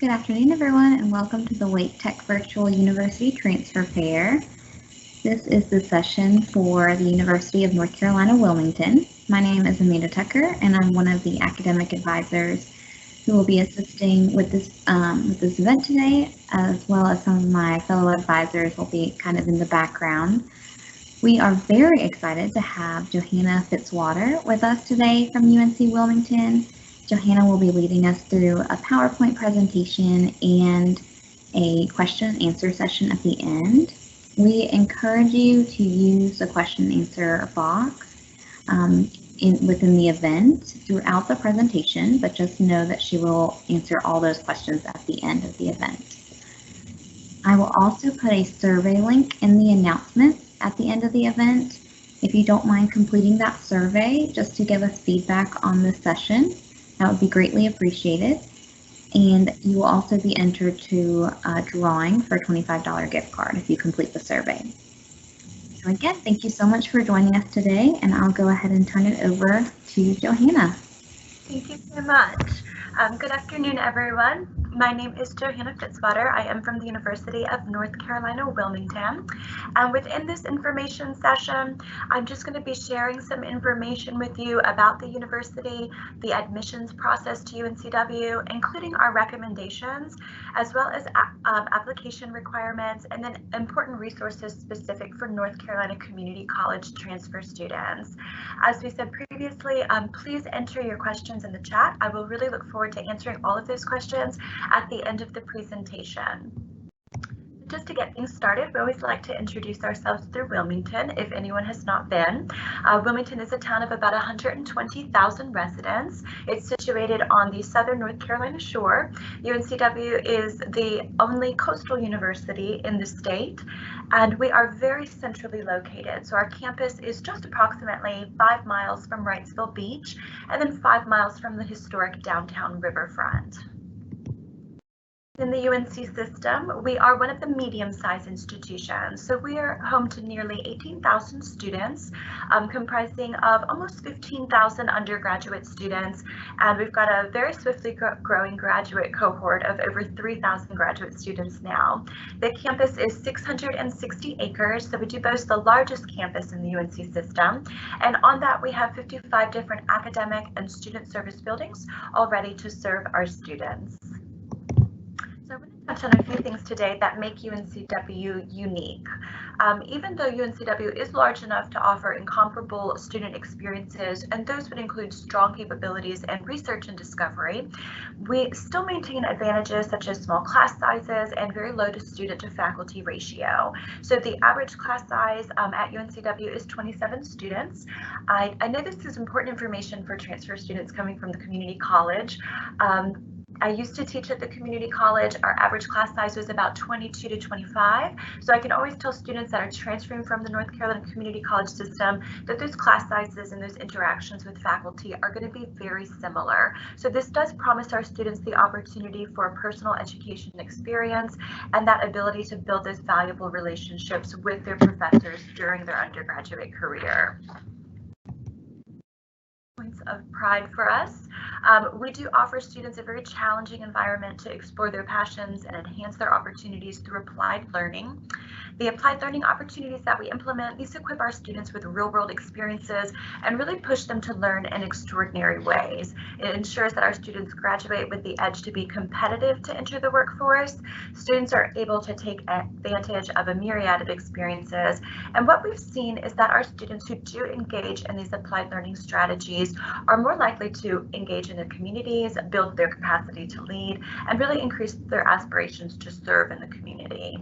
Good afternoon, everyone, and welcome to the Wake Tech Virtual University Transfer Fair. This is the session for the University of North Carolina, Wilmington. My name is Amanda Tucker, and I'm one of the academic advisors who will be assisting with this event today, as well as some of my fellow advisors will be kind of in the background. We are very excited to have Johanna Fitzwater with us today from UNC Wilmington. Johanna will be leading us through a PowerPoint presentation and a question and answer session at the end. We encourage you to use the question and answer box within the event throughout the presentation, but just know that she will answer all those questions at the end of the event. I will also put a survey link in the announcements at the end of the event. If you don't mind completing that survey just to give us feedback on this session, that would be greatly appreciated. And you will also be entered to a drawing for a $25 gift card if you complete the survey. So again, thank you so much for joining us today, and I'll go ahead and turn it over to Johanna. Thank you so much. Good afternoon, everyone. My name is Johanna Fitzwater. I am from the University of North Carolina, Wilmington. And within this information session, I'm just going to be sharing some information with you about the university, the admissions process to UNCW, including our recommendations, as well as application requirements, and then important resources specific for North Carolina Community College transfer students. As we said previously, please enter your questions in the chat. I will really look forward to answering all of those questions at the end of the presentation. Just to get things started, we always like to introduce ourselves through Wilmington, if anyone has not been. Wilmington is a town of about 120,000 residents. It's situated on the southern North Carolina shore. UNCW is the only coastal university in the state, and we are very centrally located. So our campus is just approximately 5 miles from Wrightsville Beach, and then 5 miles from the historic downtown riverfront. In the UNC system, we are one of the medium-sized institutions. So we are home to nearly 18,000 students, comprising of almost 15,000 undergraduate students. And we've got a very swiftly growing graduate cohort of over 3,000 graduate students now. The campus is 660 acres, so we do boast the largest campus in the UNC system. And on that, we have 55 different academic and student service buildings all ready to serve our students. So I'm going to touch on a few things today that make UNCW unique. Even though UNCW is large enough to offer incomparable student experiences, and those would include strong capabilities in research and discovery, we still maintain advantages such as small class sizes and very low student to faculty ratio. So the average class size at UNCW is 27 students. I know this is important information for transfer students coming from the community college. I used to teach at the community college. Our average class size was about 22 to 25. So I can always tell students that are transferring from the North Carolina Community College system that those class sizes and those interactions with faculty are going to be very similar. So this does promise our students the opportunity for a personal education experience and that ability to build those valuable relationships with their professors during their undergraduate career. Points of pride for us. We do offer students a very challenging environment to explore their passions and enhance their opportunities through applied learning. The applied learning opportunities that we implement, these equip our students with real-world experiences and really push them to learn in extraordinary ways. It ensures that our students graduate with the edge to be competitive to enter the workforce. Students are able to take advantage of a myriad of experiences. And what we've seen is that our students who do engage in these applied learning strategies are more likely to engage in their communities, build their capacity to lead, and really increase their aspirations to serve in the community.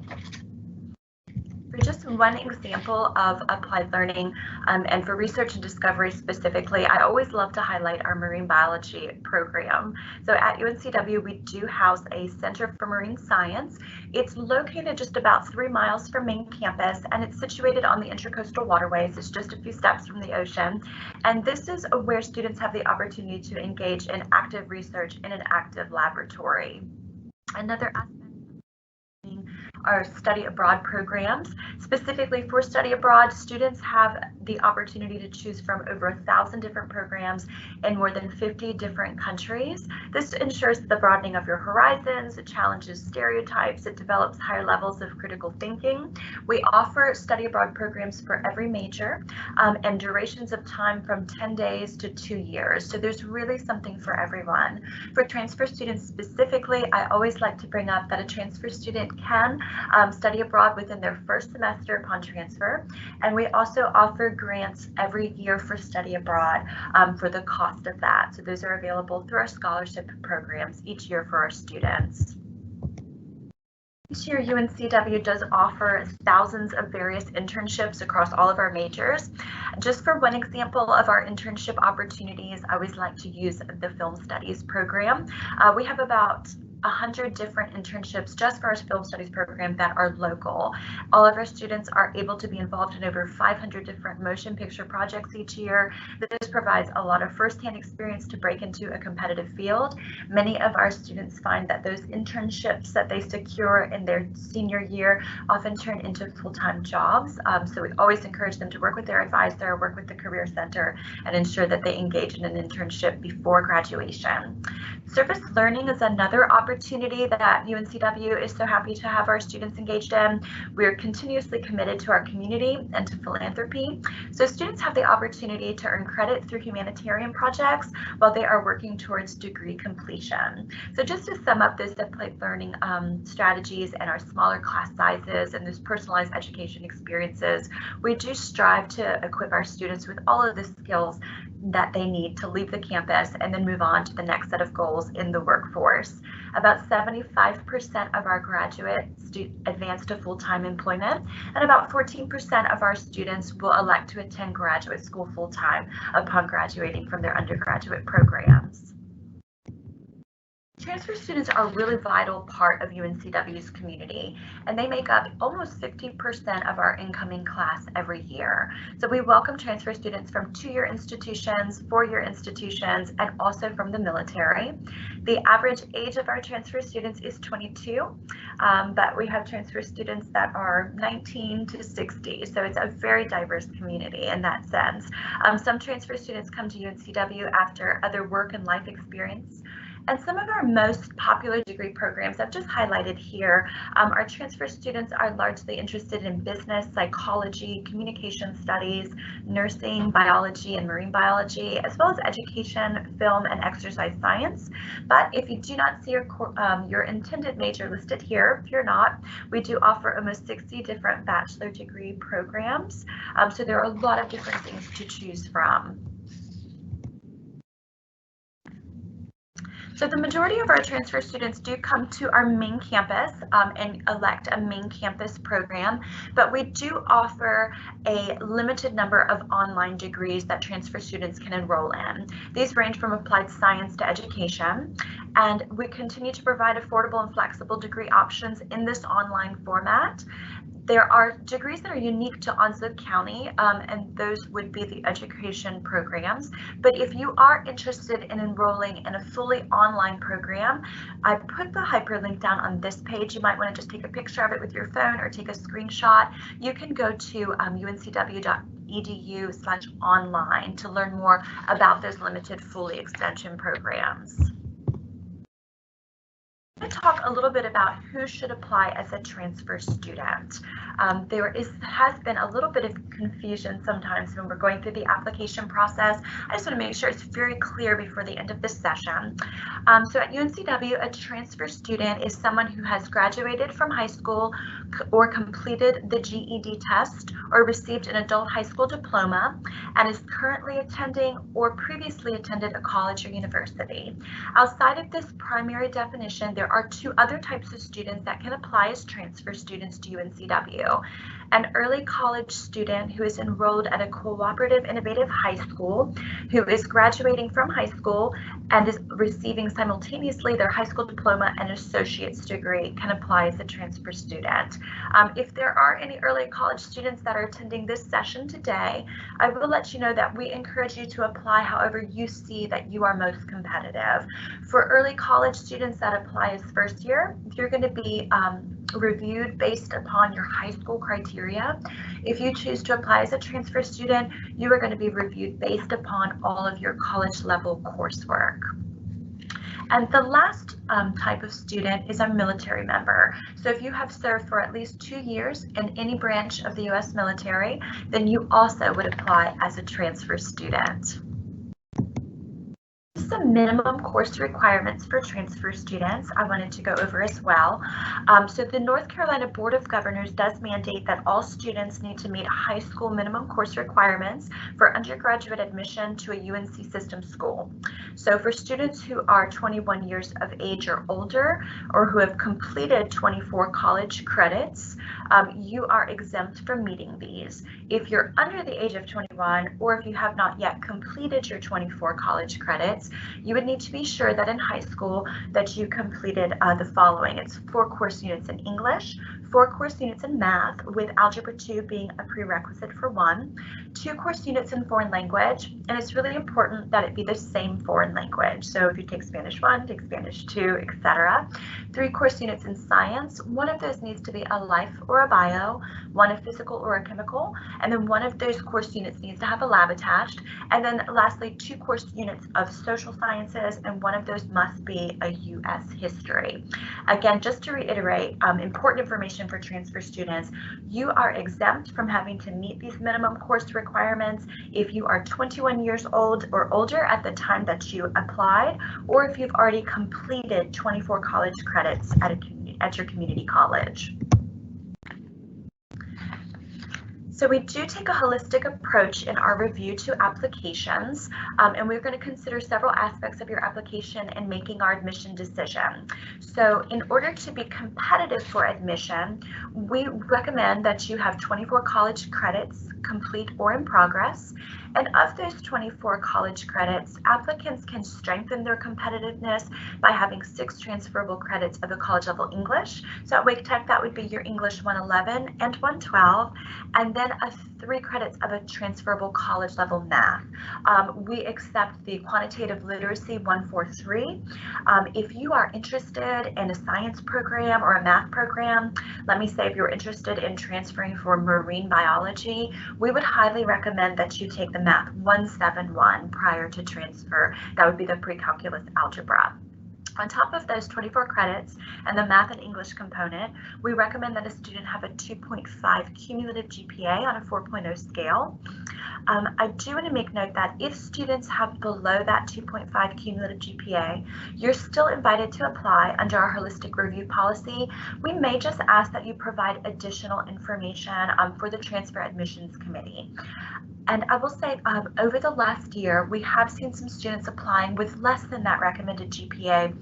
For just one example of applied learning and for research and discovery specifically, I always love to highlight our marine biology program. So at UNCW, we do house a Center for Marine Science. It's located just about 3 miles from main campus, and it's situated on the Intracoastal Waterways. It's just a few steps from the ocean. And this is where students have the opportunity to engage in active research in an active laboratory. Another aspect our study abroad programs. Specifically for study abroad, students have the opportunity to choose from over 1,000 different programs in more than 50 different countries. This ensures the broadening of your horizons, it challenges stereotypes, it develops higher levels of critical thinking. We offer study abroad programs for every major and durations of time from 10 days to 2 years. So there's really something for everyone. For transfer students specifically, I always like to bring up that a transfer student can study abroad within their first semester upon transfer, and we also offer grants every year for study abroad for the cost of that. So those are available through our scholarship programs each year for our students. Each year, UNCW does offer thousands of various internships across all of our majors. Just for one example of our internship opportunities, I always like to use the Film Studies program. We have about 100 different internships just for our film studies program that are local. All of our students are able to be involved in over 500 different motion picture projects each year. This provides a lot of firsthand experience to break into a competitive field. Many of our students find that those internships that they secure in their senior year often turn into full-time jobs. So we always encourage them to work with their advisor, work with the Career Center, and ensure that they engage in an internship before graduation. Service learning is another opportunity that UNCW is so happy to have our students engaged in. We're continuously committed to our community and to philanthropy. So students have the opportunity to earn credit through humanitarian projects while they are working towards degree completion. So just to sum up those applied learning strategies and our smaller class sizes and those personalized education experiences, we do strive to equip our students with all of the skills that they need to leave the campus and then move on to the next set of goals in the workforce. About 75% of our graduates advance to full-time employment, and about 14% of our students will elect to attend graduate school full-time upon graduating from their undergraduate programs. Transfer students are a really vital part of UNCW's community, and they make up almost 50% of our incoming class every year. So we welcome transfer students from 2-year institutions, 4-year institutions, and also from the military. The average age of our transfer students is 22, but we have transfer students that are 19 to 60, so it's a very diverse community in that sense. Some transfer students come to UNCW after other work and life experience. And some of our most popular degree programs I've just highlighted here, our transfer students are largely interested in business, psychology, communication studies, nursing, biology, and marine biology, as well as education, film, and exercise science. But if you do not see your intended major listed here, if you're not, we do offer almost 60 different bachelor degree programs. So there are a lot of different things to choose from. So the majority of our transfer students do come to our main campus and elect a main campus program, but we do offer a limited number of online degrees that transfer students can enroll in. These range from applied science to education, and we continue to provide affordable and flexible degree options in this online format. There are degrees that are unique to Onslow County, and those would be the education programs. But if you are interested in enrolling in a fully online program, I put the hyperlink down on this page. You might want to just take a picture of it with your phone or take a screenshot. You can go to uncw.edu/online to learn more about those limited fully extension programs. I'm going to talk a little bit about who should apply as a transfer student. There has been a little bit of confusion sometimes when we're going through the application process. I just want to make sure it's very clear before the end of this session. So at UNCW, a transfer student is someone who has graduated from high school or completed the GED test or received an adult high school diploma and is currently attending or previously attended a college or university. Outside of this primary definition, there are 2 other types of students that can apply as transfer students to UNCW. An early college student who is enrolled at a cooperative innovative high school, who is graduating from high school and is receiving simultaneously their high school diploma and associate's degree, can apply as a transfer student. If there are any early college students that are attending this session today, I will let you know that we encourage you to apply however you see that you are most competitive. For early college students that apply as first year, you're going to be reviewed based upon your high school criteria. If you choose to apply as a transfer student, you are going to be reviewed based upon all of your college level coursework. And the last type of student is a military member. So if you have served for at least 2 years in any branch of the U.S. military, then you also would apply as a transfer student. Some minimum course requirements for transfer students I wanted to go over as well. So the North Carolina Board of Governors does mandate that all students need to meet high school minimum course requirements for undergraduate admission to a UNC system school. So for students who are 21 years of age or older, or who have completed 24 college credits, you are exempt from meeting these. If you're under the age of 21, or if you have not yet completed your 24 college credits, you would need to be sure that in high school that you completed the following. It's 4 course units in English, 4 course units in math, with Algebra 2 being a prerequisite for 1, 2 course units in foreign language, and it's really important that it be the same foreign language. So if you take Spanish 1, take Spanish 2, etc. 3 course units in science, one of those needs to be a life or a bio, one a physical or a chemical, and then one of those course units needs to have a lab attached. And then lastly, 2 course units of social sciences, and one of those must be a U.S. history. Again, just to reiterate, important information for transfer students: you are exempt from having to meet these minimum course requirements if you are 21 years old or older at the time that you applied, or if you've already completed 24 college credits at your community college. So we do take a holistic approach in our review to applications, and we're going to consider several aspects of your application in making our admission decision. So in order to be competitive for admission, we recommend that you have 24 college credits complete or in progress. And of those 24 college credits, applicants can strengthen their competitiveness by having 6 transferable credits of the college level English. So at Wake Tech, that would be your English 111 and 112, and then 3 credits of a transferable college level math. We accept the quantitative literacy 143. If you are interested in a science program or a math program, let me say if you're interested in transferring for marine biology, we would highly recommend that you take the math 171 prior to transfer. That would be the pre-calculus algebra. On top of those 24 credits and the math and English component, we recommend that a student have a 2.5 cumulative GPA on a 4.0 scale. I do want to make note that if students have below that 2.5 cumulative GPA, you're still invited to apply under our holistic review policy. We may just ask that you provide additional information for the transfer admissions committee. And I will say, over the last year, we have seen some students applying with less than that recommended GPA,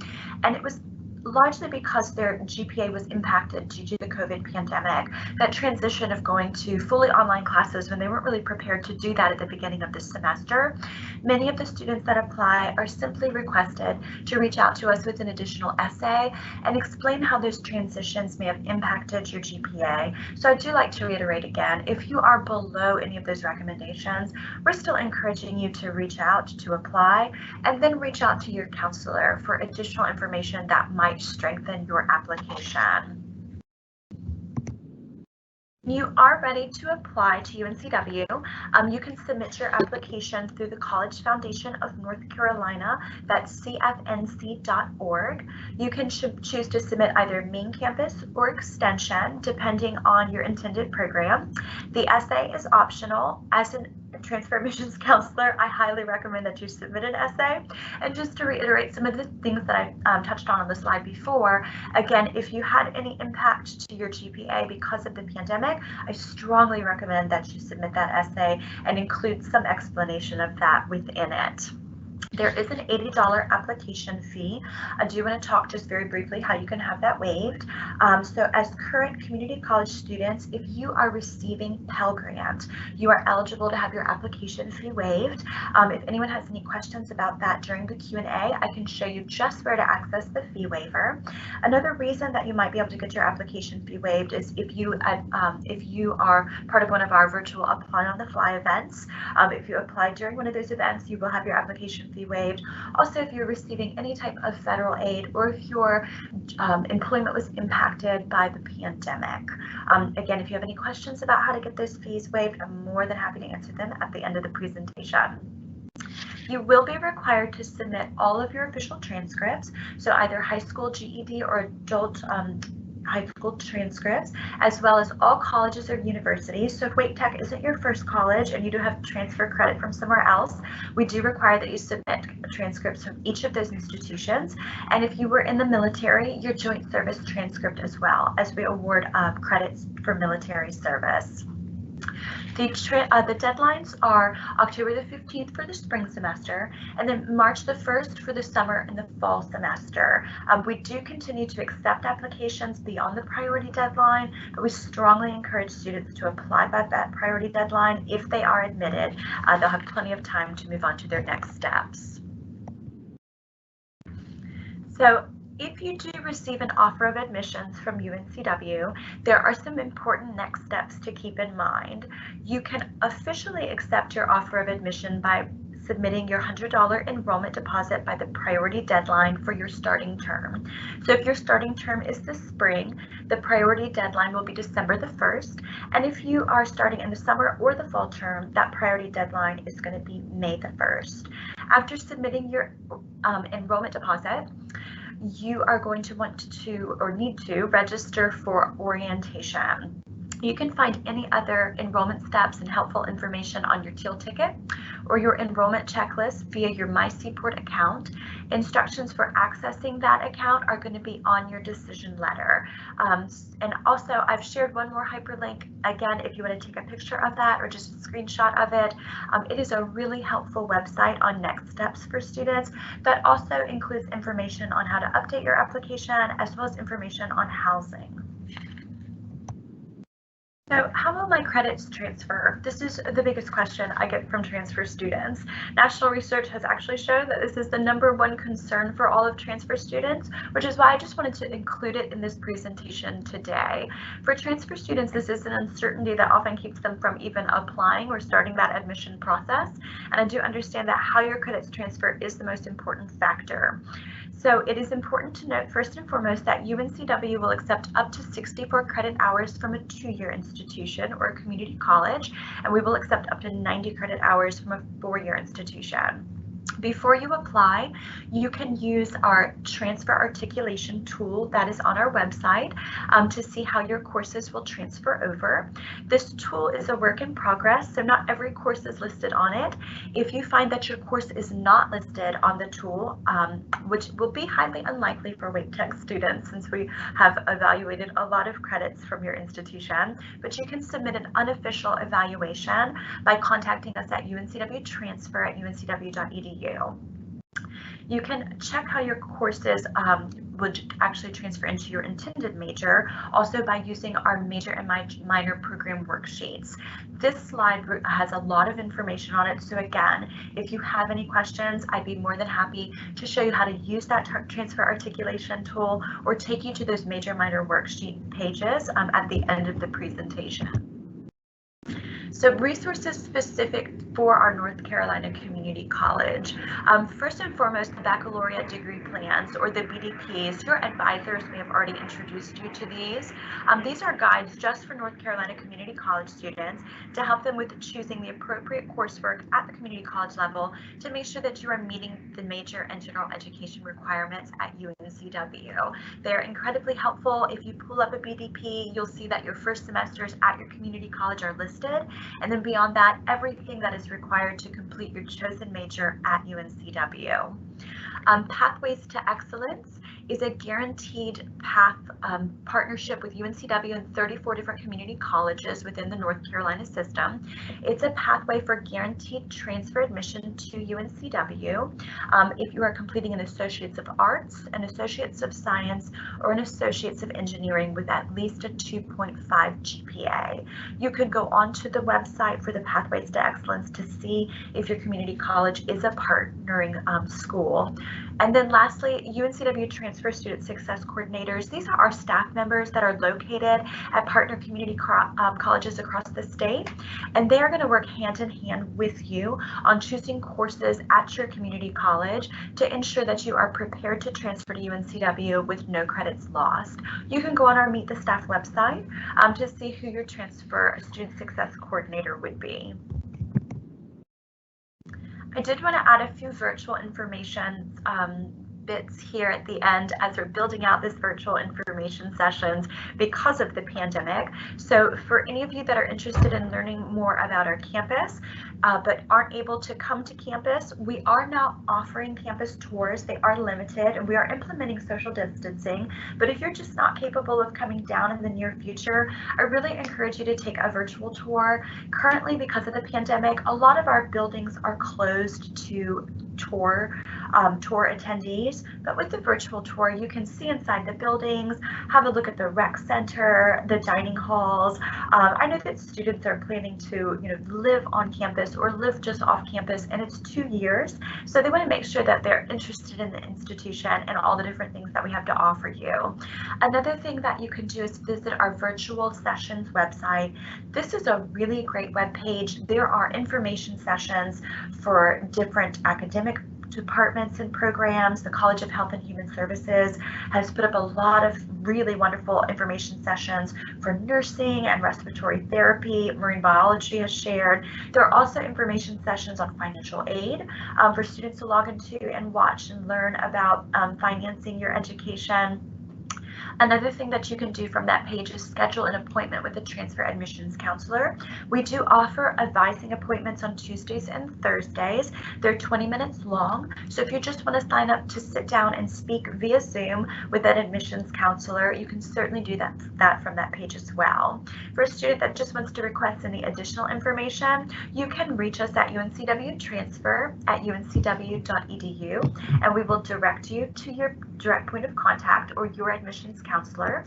and it was largely because their GPA was impacted due to the COVID pandemic, that transition of going to fully online classes when they weren't really prepared to do that at the beginning of the semester. Many of the students that apply are simply requested to reach out to us with an additional essay and explain how those transitions may have impacted your GPA. So I do like to reiterate again, if you are below any of those recommendations, we're still encouraging you to reach out to apply, and then reach out to your counselor for additional information that might strengthen your application. You are ready to apply to UNCW. You can submit your application through the College Foundation of North Carolina, that's cfnc.org. You can choose to submit either main campus or extension, depending on your intended program. The essay is optional. As an transfer admissions counselor, I highly recommend that you submit an essay. And just to reiterate some of the things that I touched on the slide before, again, if you had any impact to your GPA because of the pandemic, I strongly recommend that you submit that essay and include some explanation of that within it. There is an $80 application fee. I do want to talk just very briefly how you can have that waived. So as current community college students, if you are receiving Pell Grant, you are eligible to have your application fee waived. If anyone has any questions about that during the Q&A, I can show you just where to access the fee waiver. Another reason that you might be able to get your application fee waived is if you are part of one of our virtual Apply on the Fly events. If you apply during one of those events, you will have your application fee waived. Also, if you're receiving any type of federal aid, or if your employment was impacted by the pandemic. Again, if you have any questions about how to get those fees waived, I'm more than happy to answer them at the end of the presentation. You will be required to submit all of your official transcripts, so either high school GED or adult high school transcripts, as well as all colleges or universities. So if Wake Tech isn't your first college and you do have transfer credit from somewhere else, we do require that you submit transcripts from each of those institutions. And if you were in the military, your joint service transcript as well, as we award credits for military service. The deadlines are October the 15th for the spring semester, and then March the 1st for the summer and the fall semester. We do continue to accept applications beyond the priority deadline, but we strongly encourage students to apply by that priority deadline. If they are admitted, they'll have plenty of time to move on to their next steps. So If you do receive an offer of admissions from UNCW, there are some important next steps to keep in mind. You can officially accept your offer of admission by submitting your $100 enrollment deposit by the priority deadline for your starting term. So if your starting term is this spring, the priority deadline will be December the 1st. And if you are starting in the summer or the fall term, that priority deadline is going to be May the 1st. After submitting your enrollment deposit, you are going to want to or need to register for orientation. You can find any other enrollment steps and helpful information on your teal ticket or your enrollment checklist via your MySeaport account. Instructions for accessing that account are going to be on your decision letter. And also, I've shared one more hyperlink. Again, if you want to take a picture of that or just a screenshot of it, it is a really helpful website on next steps for students that also includes information on how to update your application as well as information on housing. So how will my credits transfer? This is the biggest question I get from transfer students. National research has actually shown that this is the #1 concern for all of transfer students, which is why I just wanted to include it in this presentation today. For transfer students, this is an uncertainty that often keeps them from even applying or starting that admission process. And I do understand that how your credits transfer is the most important factor. So it is important to note first and foremost that UNCW will accept up to 64 credit hours from a 2-year institution or a community college, and we will accept up to 90 credit hours from a 4-year institution. Before you apply, you can use our transfer articulation tool that is on our website to see how your courses will transfer over. This tool is a work in progress, so not every course is listed on it. If you find that your course is not listed on the tool, which will be highly unlikely for Wake Tech students since we have evaluated a lot of credits from your institution, but you can submit an unofficial evaluation by contacting us at uncwtransfer@uncw.edu. You can check how your courses would actually transfer into your intended major, also by using our major and minor program worksheets. This slide has a lot of information on it, so again, if you have any questions, I'd be more than happy to show you how to use that transfer articulation tool or take you to those major minor worksheet pages at the end of the presentation. So resources specific for our North Carolina Community College. First and foremost, the baccalaureate degree plans, or the BDPs. Your advisors may have already introduced you to these. These are guides just for North Carolina Community College students to help them with choosing the appropriate coursework at the community college level to make sure that you are meeting the major and general education requirements at UNCW. They're incredibly helpful. If you pull up a BDP, you'll see that your first semesters at your community college are listed. And then beyond that, everything that is required to complete your chosen major at UNCW. Pathways to Excellence is a guaranteed path partnership with UNCW and 34 different community colleges within the North Carolina system. It's a pathway for guaranteed transfer admission to UNCW if you are completing an Associates of Arts, an Associates of Science, or an Associates of Engineering with at least a 2.5 GPA. You could go onto the website for the Pathways to Excellence to see if your community college is a partnering school. And then lastly, UNCW Transfer Student Success Coordinators. These are our staff members that are located at partner community colleges across the state, and they are going to work hand in hand with you on choosing courses at your community college to ensure that you are prepared to transfer to UNCW with no credits lost. You can go on our Meet the Staff website to see who your Transfer Student Success Coordinator would be. I did want to add a few virtual information bits here at the end as we're building out this virtual information sessions because of the pandemic. So for any of you that are interested in learning more about our campus, but aren't able to come to campus, we are now offering campus tours. They are limited and we are implementing social distancing, but if you're just not capable of coming down in the near future, I really encourage you to take a virtual tour. Currently, because of the pandemic, a lot of our buildings are closed to tour attendees, but with the virtual tour, you can see inside the buildings, have a look at the rec center, the dining halls. I know that students are planning to, live on campus or live just off campus, and it's 2 years. So they want to make sure that they're interested in the institution and all the different things that we have to offer you. Another thing that you can do is visit our virtual sessions website. This is a really great web page. There are information sessions for different academic departments and programs. The College of Health and Human Services has put up a lot of really wonderful information sessions for nursing and respiratory therapy. Marine biology has shared. There are also information sessions on financial aid for students to log into and watch and learn about financing your education. Another thing that you can do from that page is schedule an appointment with a transfer admissions counselor. We do offer advising appointments on Tuesdays and Thursdays. They're 20 minutes long. So if you just want to sign up to sit down and speak via Zoom with an admissions counselor, you can certainly do that from that page as well. For a student that just wants to request any additional information, you can reach us at uncwtransfer@uncw.edu, and we will direct you to your direct point of contact or your admissions counselor.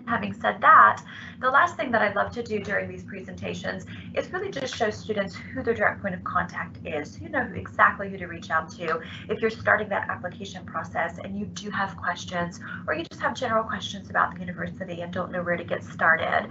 Having said that, the last thing that I love to do during these presentations is really just show students who their direct point of contact is, so you know exactly who to reach out to if you're starting that application process and you do have questions, or you just have general questions about the university and don't know where to get started.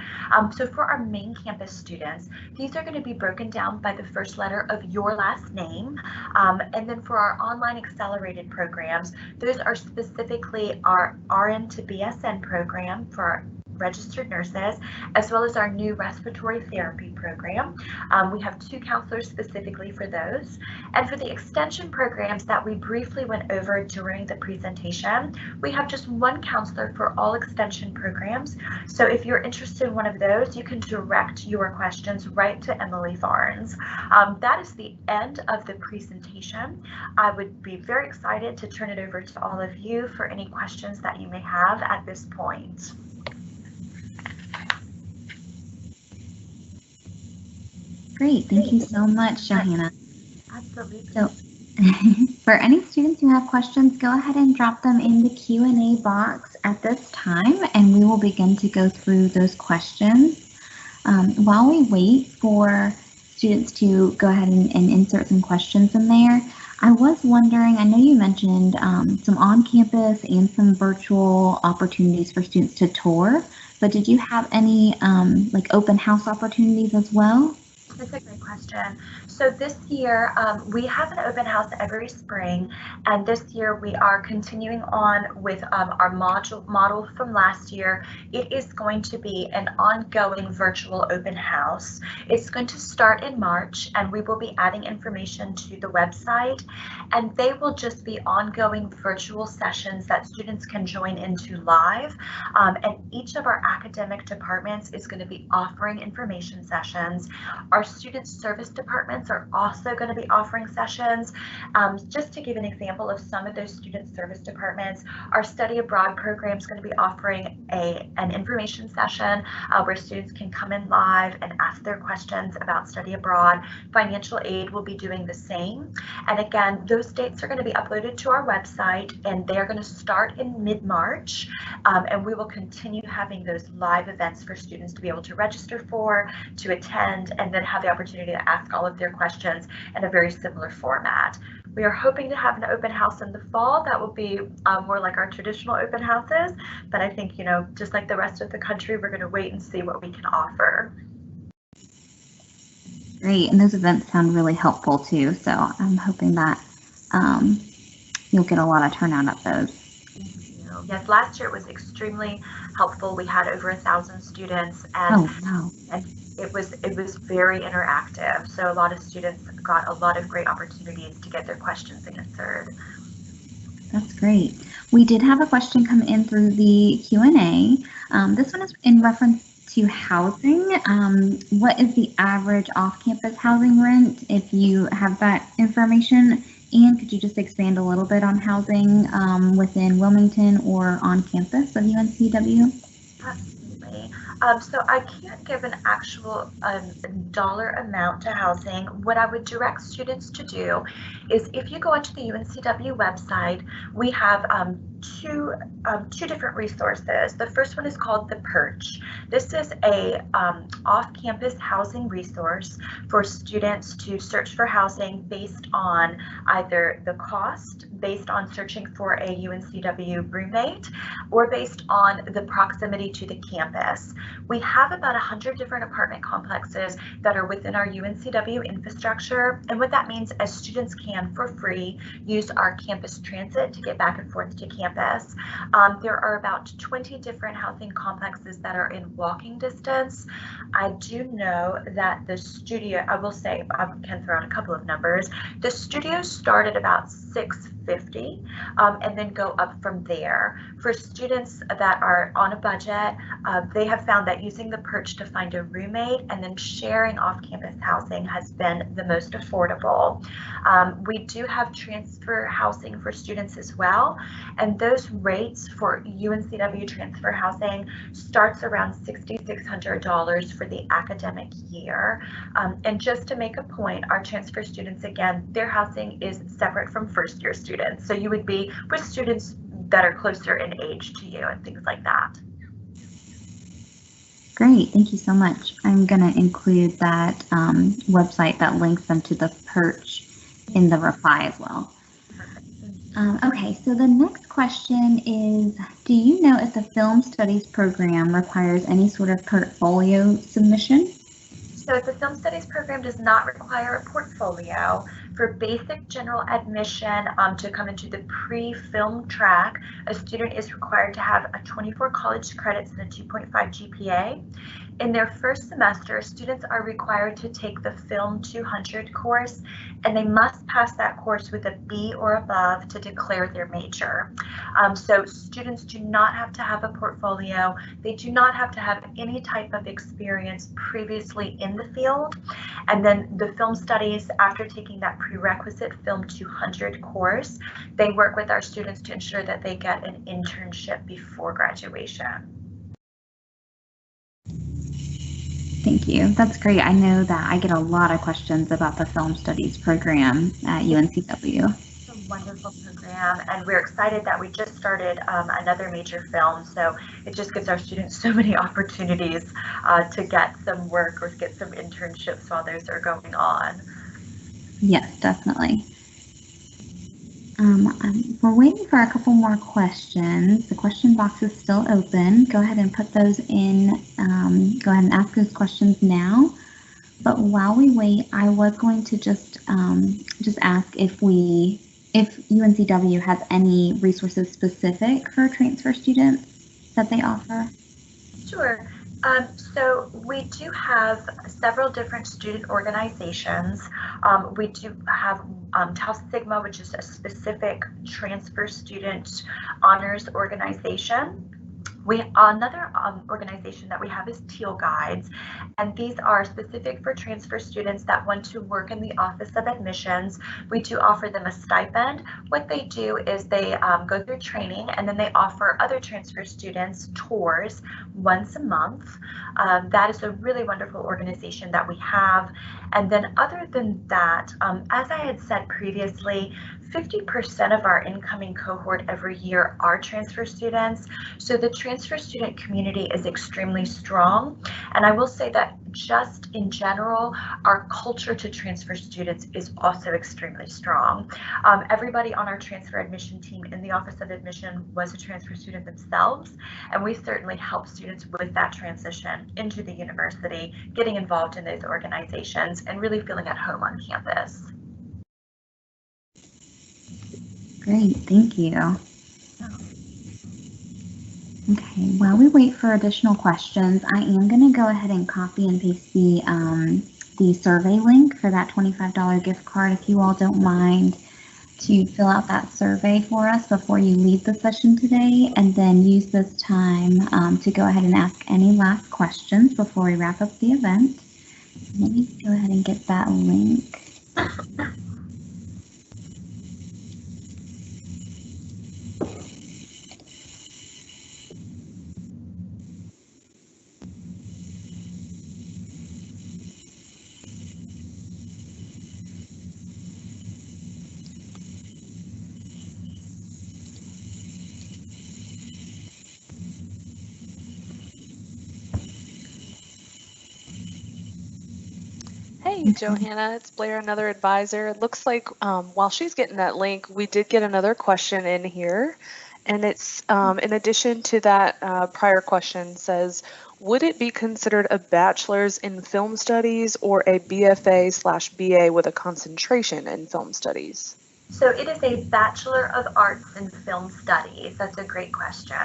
So for our main campus students, these are going to be broken down by the first letter of your last name. And then for our online accelerated programs, those are specifically our RN to BSN program for our registered nurses, as well as our new respiratory therapy program. We have 2 counselors specifically for those. And for the extension programs that we briefly went over during the presentation, we have just 1 counselor for all extension programs. So if you're interested in one of those, you can direct your questions right to Emily Varnes. That is the end of the presentation. I would be very excited to turn it over to all of you for any questions that you may have at this point. Great, thank you so much, Johanna. Absolutely. So for any students who have questions, go ahead and drop them in the Q&A box at this time, and we will begin to go through those questions. While we wait for students to go ahead and insert some questions in there, I was wondering, I know you mentioned some on-campus and some virtual opportunities for students to tour, but did you have any like open house opportunities as well? That's a great question. So this year, we have an open house every spring, and this year we are continuing on with our model from last year. It is going to be an ongoing virtual open house. It's going to start in March, and we will be adding information to the website, and they will just be ongoing virtual sessions that students can join into live. And each of our academic departments is going to be offering information sessions. Our student service departments are also going to be offering sessions. Just to give an example of some of those student service departments, our study abroad program is going to be offering an information session where students can come in live and ask their questions about study abroad. Financial aid will be doing the same. And again, those dates are going to be uploaded to our website, and they're going to start in mid-March. And we will continue having those live events for students to be able to register for, to attend, and then have the opportunity to ask all of their questions in a very similar format. We are hoping to have an open house in the fall that will be more like our traditional open houses, but I think, just like the rest of the country, we're going to wait and see what we can offer. Great, and those events sound really helpful too, so I'm hoping that you'll get a lot of turnout at those. Yes, last year it was extremely helpful. We had over 1,000 students, and, and it was very interactive. So a lot of students got a lot of great opportunities to get their questions answered. That's great. We did have a question come in through the Q&A. This one is in reference to housing. What is the average off-campus housing rent, if you have that information? And could you just expand a little bit on housing within Wilmington or on campus of UNCW? Absolutely. So I can't give an actual dollar amount to housing. What I would direct students to do is if you go onto the UNCW website, we have two different resources. The first one is called the Perch. This is a off-campus housing resource for students to search for housing based on either the cost, based on searching for a UNCW roommate, or based on the proximity to the campus. We have about 100 different apartment complexes that are within our UNCW infrastructure, and what that means is students can, for free, use our campus transit to get back and forth to campus. There are about 20 different housing complexes that are in walking distance. I do know that the studio, I will say, I can throw out a couple of numbers. The studios start at about $650 and then go up from there. For students that are on a budget, they have found that using the Perch to find a roommate and then sharing off-campus housing has been the most affordable. We do have transfer housing for students as well, and those rates for UNCW transfer housing starts around $6,600 for the academic year. And just to make a point, our transfer students, again, their housing is separate from first-year students. So you would be with students that are closer in age to you and things like that. Great, thank you so much. I'm going to include that website that links them to the Perch in the reply as well. Okay, so the next question is, do you know if the film studies program requires any sort of portfolio submission? So the film studies program does not require a portfolio. For basic general admission to come into the pre-film track, a student is required to have a 24 college credits and a 2.5 GPA. In their first semester, students are required to take the Film 200 course, and they must pass that course with a B or above to declare their major. So students do not have to have a portfolio. They do not have to have any type of experience previously in the field. And then the film studies, after taking that prerequisite Film 200 course, they work with our students to ensure that they get an internship before graduation. Thank you. That's great. I know that I get a lot of questions about the film studies program at UNCW. It's a wonderful program, and we're excited that we just started another major film. So it just gives our students so many opportunities to get some work or get some internships while those are going on. Yes, definitely. We're waiting for a couple more questions. The question box is still open. Go ahead and put those in. Go ahead and ask those questions now. But while we wait, I was going to just ask if UNCW has any resources specific for transfer students that they offer. Sure. So we do have several different student organizations. We do have Tau Sigma, which is a specific transfer student honors organization. Another organization that we have is Teal Guides, and these are specific for transfer students that want to work in the Office of Admissions. We do offer them a stipend. What they do is they go through training, and then they offer other transfer students tours once a month. That is a really wonderful organization that we have. And then other than that, as I had said previously, 50% of our incoming cohort every year are transfer students. So the transfer student community is extremely strong. And I will say that just in general, our culture to transfer students is also extremely strong. Everybody on our transfer admission team in the Office of Admission was a transfer student themselves, and we certainly help students with that transition into the university, getting involved in those organizations and really feeling at home on campus. Great, thank you. Okay, while we wait for additional questions, I am going to go ahead and copy and paste the survey link for that $25 gift card, if you all don't mind to fill out that survey for us before you leave the session today, and then use this time to go ahead and ask any last questions before we wrap up the event. Let me go ahead and get that link. Hey, Johanna, it's Blair, another advisor. It looks like while she's getting that link, we did get another question in here. And it's in addition to that prior question says, would it be considered a bachelor's in film studies or a BFA/BA with a concentration in film studies? So it is a Bachelor of Arts in Film Studies. That's a great question.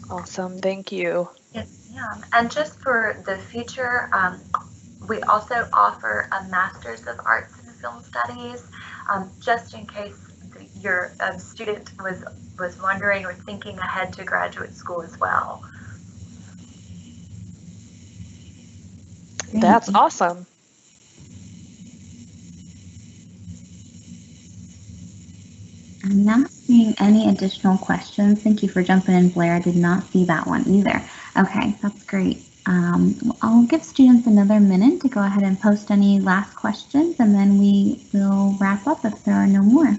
Awesome, thank you. Yes, ma'am. And just for the future, we also offer a Master's of Arts in Film Studies, just in case your student was wondering or thinking ahead to graduate school as well. That's awesome. I'm not seeing any additional questions. Thank you for jumping in, Blair. I did not see that one either. Okay, that's great. I'll give students another minute to go ahead and post any last questions, and then we will wrap up if there are no more.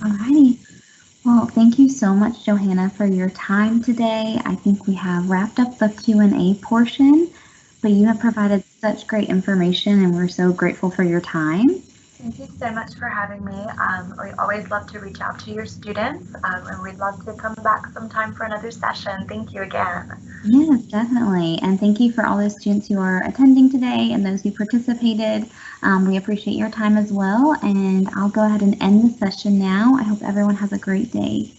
Alrighty. Well, thank you so much, Johanna, for your time today. I think we have wrapped up the Q&A portion, but you have provided such great information, and we're so grateful for your time. Thank you so much for having me. We always love to reach out to your students, and we'd love to come back sometime for another session. Thank you again. Yes, definitely. And thank you for all those students who are attending today and those who participated. We appreciate your time as well. And I'll go ahead and end the session now. I hope everyone has a great day.